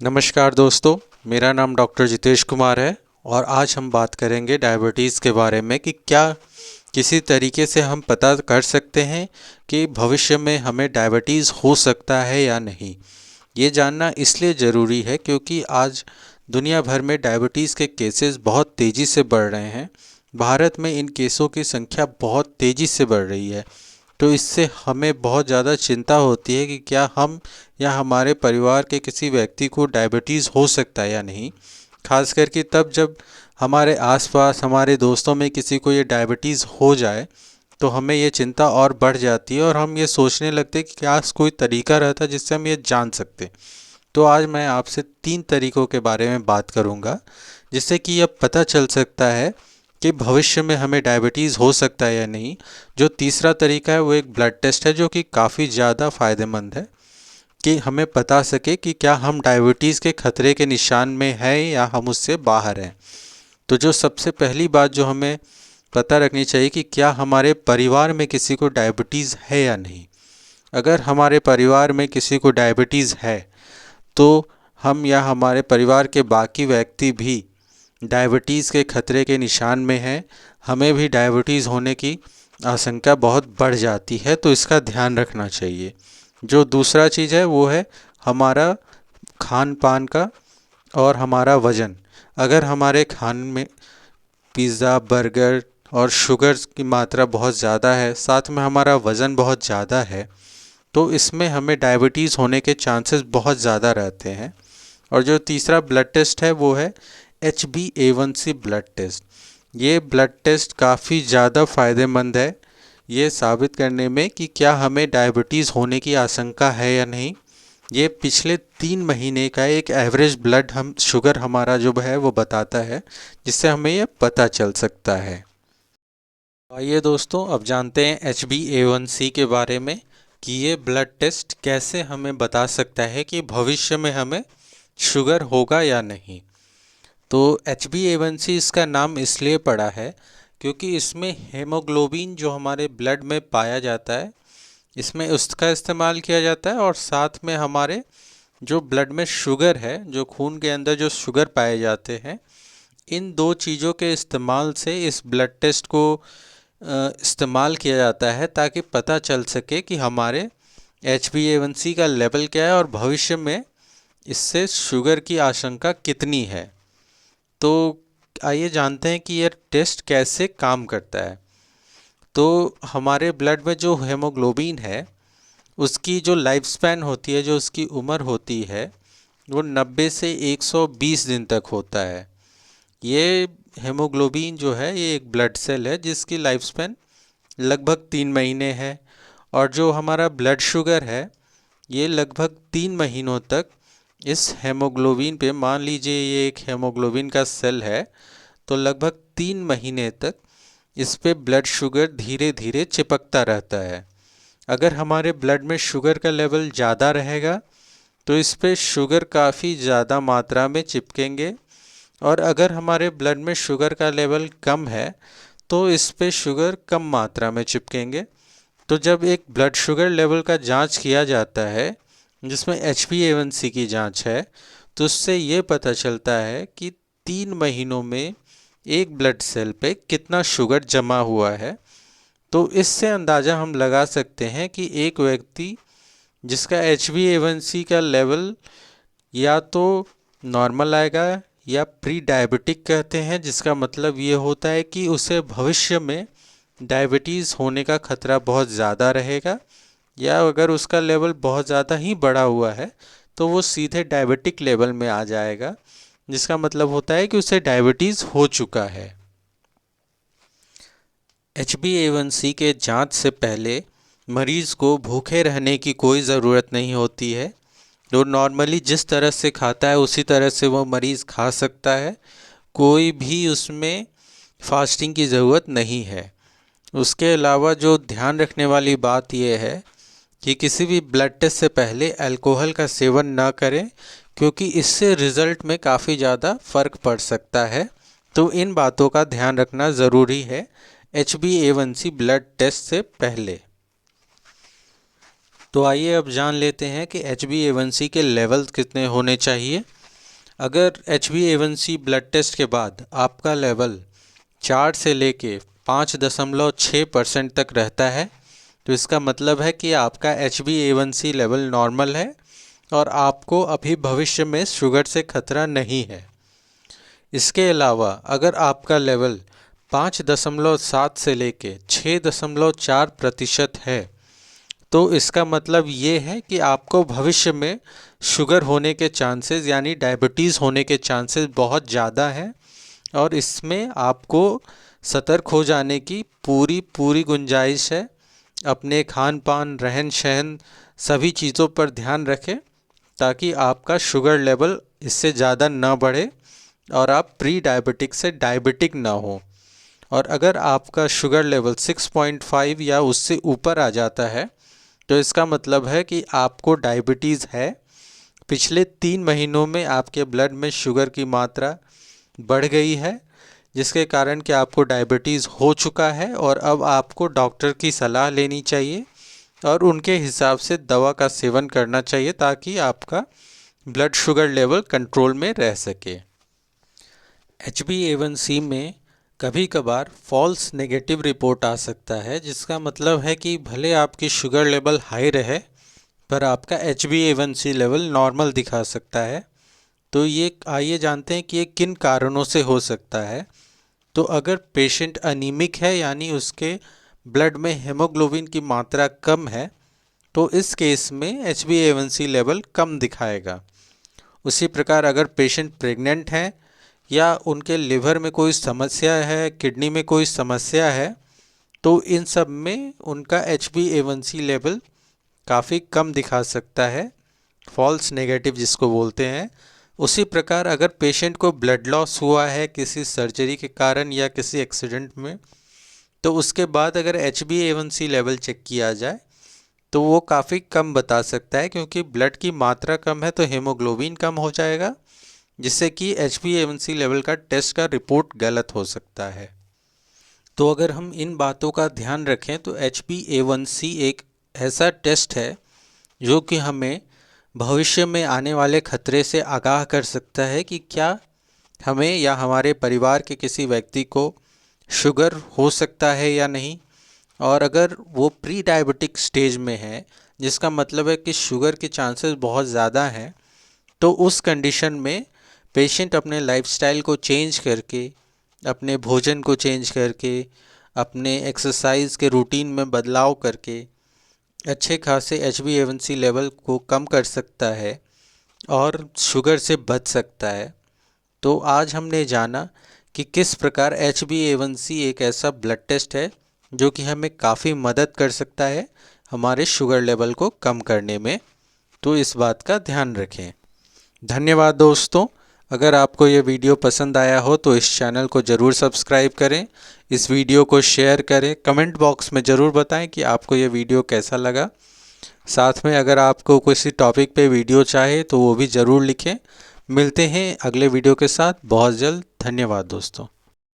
नमस्कार दोस्तों, मेरा नाम डॉक्टर जितेश कुमार है और आज हम बात करेंगे डायबिटीज़ के बारे में कि क्या किसी तरीके से हम पता कर सकते हैं कि भविष्य में हमें डायबिटीज़ हो सकता है या नहीं। ये जानना इसलिए ज़रूरी है क्योंकि आज दुनिया भर में डायबिटीज़ के केसेस बहुत तेज़ी से बढ़ रहे हैं। भारत में इन केसों की संख्या बहुत तेज़ी से बढ़ रही है, तो इससे हमें बहुत ज़्यादा चिंता होती है कि क्या हम या हमारे परिवार के किसी व्यक्ति को डायबिटीज़ हो सकता है या नहीं। खास करके तब जब हमारे आसपास हमारे दोस्तों में किसी को ये डायबिटीज़ हो जाए तो हमें ये चिंता और बढ़ जाती है और हम ये सोचने लगते हैं कि क्या कोई तरीका रहता जिससे हम ये जान सकते। तो आज मैं आपसे 3 तरीकों के बारे में बात करूँगा जिससे कि यह पता चल सकता है कि भविष्य में हमें डायबिटीज़ हो सकता है या नहीं। जो तीसरा तरीका है वो एक ब्लड टेस्ट है जो कि काफ़ी ज़्यादा फ़ायदेमंद है कि हमें पता सके कि क्या हम डायबिटीज़ के खतरे के निशान में हैं या हम उससे बाहर हैं। तो जो सबसे पहली बात जो हमें पता रखनी चाहिए कि क्या हमारे परिवार में किसी को डायबिटीज़ है या नहीं। अगर हमारे परिवार में किसी को डायबिटीज़ है तो हम या हमारे परिवार के बाकी व्यक्ति भी डायबिटीज़ के खतरे के निशान में हैं, हमें भी डायबिटीज़ होने की आशंका बहुत बढ़ जाती है, तो इसका ध्यान रखना चाहिए। जो दूसरा चीज़ है वो है हमारा खान पान का और हमारा वज़न। अगर हमारे खान में पिज़्ज़ा, बर्गर और शुगर की मात्रा बहुत ज़्यादा है, साथ में हमारा वज़न बहुत ज़्यादा है, तो इसमें हमें डायबिटीज़ होने के चांसेस बहुत ज़्यादा रहते हैं। और जो तीसरा ब्लड टेस्ट है वो है HbA1c ब्लड टेस्ट। ये ब्लड टेस्ट काफ़ी ज़्यादा फ़ायदेमंद है ये साबित करने में कि क्या हमें डायबिटीज़ होने की आशंका है या नहीं। ये पिछले 3 महीने का एक एवरेज ब्लड हम शुगर हमारा जो है वो बताता है, जिससे हमें ये पता चल सकता है। आइए दोस्तों, अब जानते हैं HbA1c के बारे में कि ये ब्लड टेस्ट कैसे हमें बता सकता है कि भविष्य में हमें शुगर होगा या नहीं। तो HbA1c इसका नाम इसलिए पड़ा है क्योंकि इसमें हेमोग्लोबिन जो हमारे ब्लड में पाया जाता है, इसमें उसका इस्तेमाल किया जाता है और साथ में हमारे जो ब्लड में शुगर है, जो खून के अंदर जो शुगर पाए जाते हैं, इन दो चीज़ों के इस्तेमाल से इस ब्लड टेस्ट को इस्तेमाल किया जाता है ताकि पता चल सके कि हमारे HbA1c का लेवल क्या है और भविष्य में इससे शुगर की आशंका कितनी है। तो आइए जानते हैं कि यह टेस्ट कैसे काम करता है। तो हमारे ब्लड में जो हेमोग्लोबिन है उसकी जो लाइफ स्पैन होती है, जो उसकी उम्र होती है, वो 90 से 120 दिन तक होता है। ये हेमोग्लोबिन जो है ये एक ब्लड सेल है जिसकी लाइफ स्पैन लगभग 3 महीने है। और जो हमारा ब्लड शुगर है ये लगभग 3 महीनों तक इस हेमोग्लोबिन पे, मान लीजिए ये एक हेमोग्लोबिन का सेल है, तो लगभग 3 महीने तक इस पे ब्लड शुगर धीरे धीरे चिपकता रहता है। अगर हमारे ब्लड में शुगर का लेवल ज़्यादा रहेगा तो इस पे शुगर काफ़ी ज़्यादा मात्रा में चिपकेंगे, और अगर हमारे ब्लड में शुगर का लेवल कम है तो इस पे शुगर कम मात्रा में चिपकेंगे। तो जब एक ब्लड शुगर लेवल का जांच किया जाता है जिसमें HbA1c की जांच है, तो उससे ये पता चलता है कि 3 महीनों में एक ब्लड सेल पे कितना शुगर जमा हुआ है। तो इससे अंदाज़ा हम लगा सकते हैं कि एक व्यक्ति जिसका HbA1c का लेवल या तो नॉर्मल आएगा या प्री डायबिटिक कहते हैं, जिसका मतलब ये होता है कि उसे भविष्य में डायबिटीज़ होने का खतरा बहुत ज़्यादा रहेगा, या अगर उसका लेवल बहुत ज़्यादा ही बढ़ा हुआ है तो वो सीधे डायबिटिक लेवल में आ जाएगा, जिसका मतलब होता है कि उसे डायबिटीज़ हो चुका है। HbA1c के जांच से पहले मरीज़ को भूखे रहने की कोई ज़रूरत नहीं होती है। जो नॉर्मली जिस तरह से खाता है उसी तरह से वो मरीज़ खा सकता है, कोई भी उसमें फास्टिंग की ज़रूरत नहीं है। उसके अलावा जो ध्यान रखने वाली बात यह है कि किसी भी ब्लड टेस्ट से पहले अल्कोहल का सेवन ना करें, क्योंकि इससे रिज़ल्ट में काफ़ी ज़्यादा फ़र्क पड़ सकता है। तो इन बातों का ध्यान रखना ज़रूरी है HbA1c ब्लड टेस्ट से पहले। तो आइए अब जान लेते हैं कि HbA1c के लेवल कितने होने चाहिए। अगर HbA1c ब्लड टेस्ट के बाद आपका लेवल 4 से लेके 5.6% तक रहता है तो इसका मतलब है कि आपका HbA1c लेवल नॉर्मल है और आपको अभी भविष्य में शुगर से खतरा नहीं है। इसके अलावा अगर आपका लेवल 5.7 से लेके 6.4% है तो इसका मतलब ये है कि आपको भविष्य में शुगर होने के चांसेस यानी डायबिटीज़ होने के चांसेस बहुत ज़्यादा हैं और इसमें आपको सतर्क हो जाने की पूरी गुंजाइश है। अपने खान पान, रहन सहन सभी चीज़ों पर ध्यान रखें ताकि आपका शुगर लेवल इससे ज़्यादा ना बढ़े और आप प्री डायबिटिक से डायबिटिक ना हो। और अगर आपका शुगर लेवल 6.5 या उससे ऊपर आ जाता है तो इसका मतलब है कि आपको डायबिटीज़ है। पिछले 3 महीनों में आपके ब्लड में शुगर की मात्रा बढ़ गई है जिसके कारण कि आपको डायबिटीज़ हो चुका है और अब आपको डॉक्टर की सलाह लेनी चाहिए और उनके हिसाब से दवा का सेवन करना चाहिए ताकि आपका ब्लड शुगर लेवल कंट्रोल में रह सके। HbA1c में कभी कभार फॉल्स नेगेटिव रिपोर्ट आ सकता है जिसका मतलब है कि भले आपकी शुगर लेवल हाई रहे पर आपका HbA1c लेवल नॉर्मल दिखा सकता है। तो ये आइए जानते हैं कि ये किन कारणों से हो सकता है। तो अगर पेशेंट अनीमिक है यानी उसके ब्लड में हेमोग्लोबिन की मात्रा कम है तो इस केस में HbA1c लेवल कम दिखाएगा। उसी प्रकार अगर पेशेंट प्रेग्नेंट हैं या उनके लिवर में कोई समस्या है, किडनी में कोई समस्या है तो इन सब में उनका HbA1c लेवल काफ़ी कम दिखा सकता है, फॉल्स नेगेटिव जिसको बोलते हैं। उसी प्रकार अगर पेशेंट को ब्लड लॉस हुआ है किसी सर्जरी के कारण या किसी एक्सीडेंट में तो उसके बाद अगर HbA1c लेवल चेक किया जाए तो वो काफ़ी कम बता सकता है क्योंकि ब्लड की मात्रा कम है तो हेमोग्लोबिन कम हो जाएगा जिससे कि HbA1c लेवल का टेस्ट का रिपोर्ट गलत हो सकता है। तो अगर हम इन बातों का ध्यान रखें तो HbA1c एक ऐसा टेस्ट है जो कि हमें भविष्य में आने वाले खतरे से आगाह कर सकता है कि क्या हमें या हमारे परिवार के किसी व्यक्ति को शुगर हो सकता है या नहीं। और अगर वो प्री डायबिटिक स्टेज में है जिसका मतलब है कि शुगर के चांसेस बहुत ज़्यादा हैं तो उस कंडीशन में पेशेंट अपने लाइफस्टाइल को चेंज करके, अपने भोजन को चेंज करके, अपने एक्सरसाइज के रूटीन में बदलाव करके अच्छे खासे HbA1c लेवल को कम कर सकता है और शुगर से बच सकता है। तो आज हमने जाना कि किस प्रकार HbA1c एक ऐसा ब्लड टेस्ट है जो कि हमें काफ़ी मदद कर सकता है हमारे शुगर लेवल को कम करने में। तो इस बात का ध्यान रखें। धन्यवाद दोस्तों। अगर आपको ये वीडियो पसंद आया हो तो इस चैनल को ज़रूर सब्सक्राइब करें, इस वीडियो को शेयर करें, कमेंट बॉक्स में ज़रूर बताएं कि आपको ये वीडियो कैसा लगा। साथ में अगर आपको किसी टॉपिक पे वीडियो चाहे तो वो भी ज़रूर लिखें। मिलते हैं अगले वीडियो के साथ बहुत जल्द। धन्यवाद दोस्तों।